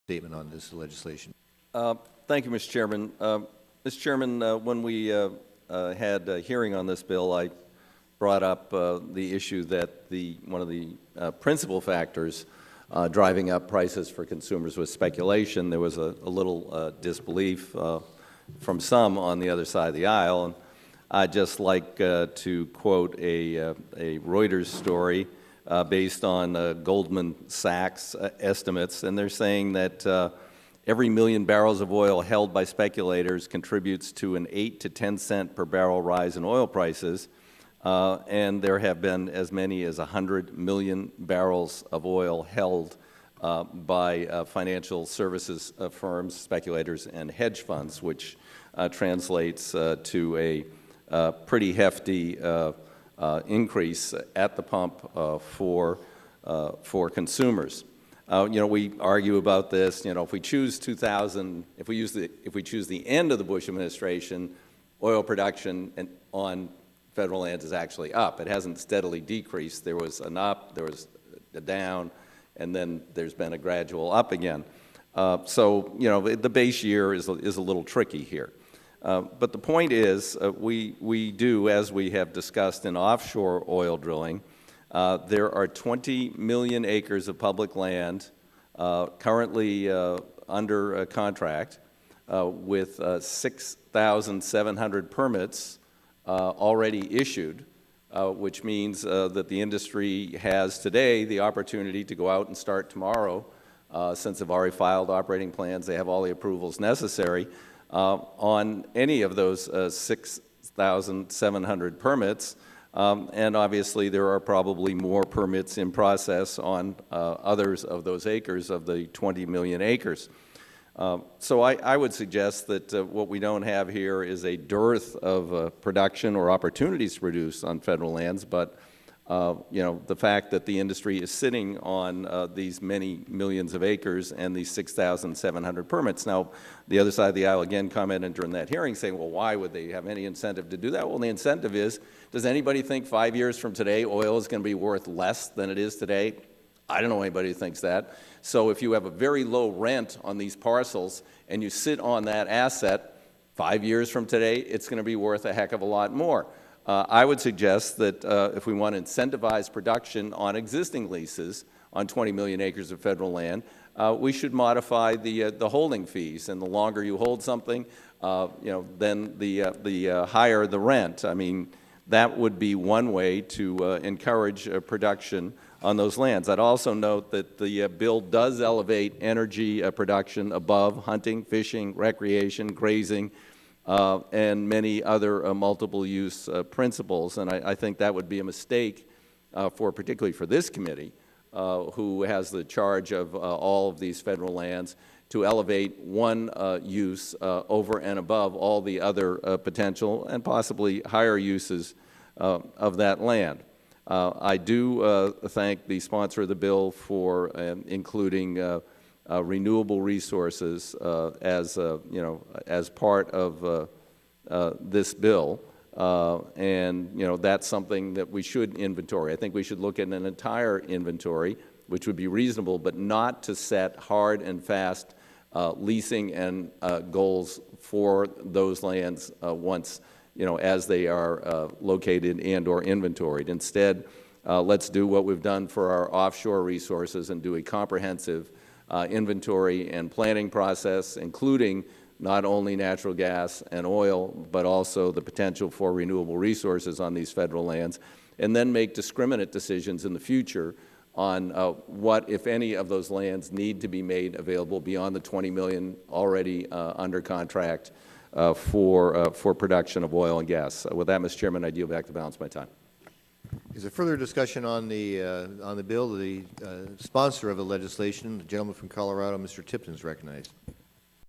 statement on this legislation. Thank you, Mr. Chairman. Mr. Chairman, when we had a hearing on this bill, I brought up the issue that one of the principal factors driving up prices for consumers was speculation. There was a little disbelief from some on the other side of the aisle. And I'd just like to quote a Reuters story based on Goldman Sachs estimates, and they're saying that every million barrels of oil held by speculators contributes to an 8 to 10 cent per barrel rise in oil prices, and there have been as many as 100 million barrels of oil held by financial services firms, speculators, and hedge funds, which translates to a pretty hefty increase at the pump for consumers. We argue about this. If we choose 2000, if we choose the end of the Bush administration, oil production on federal lands is actually up. It hasn't steadily decreased. There was an up, there was a down, and then there's been a gradual up again. So the base year is a little tricky here. But the point is, we do, as we have discussed in offshore oil drilling, there are 20 million acres of public land currently under contract with 6,700 permits already issued, which means that the industry has today the opportunity to go out and start tomorrow. Since they've already filed operating plans, they have all the approvals necessary on any of those 6,700 permits. And obviously, there are probably more permits in process on others of those acres, of the 20 million acres. So I would suggest that what we don't have here is a dearth of production or opportunities to produce on federal lands, but the fact that the industry is sitting on these many millions of acres and these 6,700 permits. Now, the other side of the aisle again commented during that hearing saying, well, why would they have any incentive to do that? Well, the incentive is, does anybody think 5 years from today oil is going to be worth less than it is today? I don't know anybody who thinks that. So if you have a very low rent on these parcels and you sit on that asset, 5 years from today, it's going to be worth a heck of a lot more. I would suggest that if we want to incentivize production on existing leases on 20 million acres of federal land, we should modify the holding fees. And the longer you hold something, then the higher the rent. I mean, that would be one way to encourage production on those lands. I'd also note that the bill does elevate energy production above hunting, fishing, recreation, grazing, and many other multiple-use principles. And I think that would be a mistake, particularly for this committee, who has the charge of all of these federal lands, to elevate one use over and above all the other potential and possibly higher uses of that land. I do thank the sponsor of the bill for including renewable resources as part of this bill, and that's something that we should inventory. I think we should look at an entire inventory, which would be reasonable, but not to set hard and fast leasing and goals for those lands once as they are located and or inventoried. Instead, let's do what we've done for our offshore resources and do a comprehensive inventory and planning process, including not only natural gas and oil, but also the potential for renewable resources on these federal lands, and then make discriminate decisions in the future on what, if any, of those lands need to be made available beyond the 20 million already under contract for production of oil and gas. With that, Mr. Chairman, I yield back the balance of my time. Is there further discussion on the bill? The sponsor of the legislation, the gentleman from Colorado, Mr. Tipton, is recognized.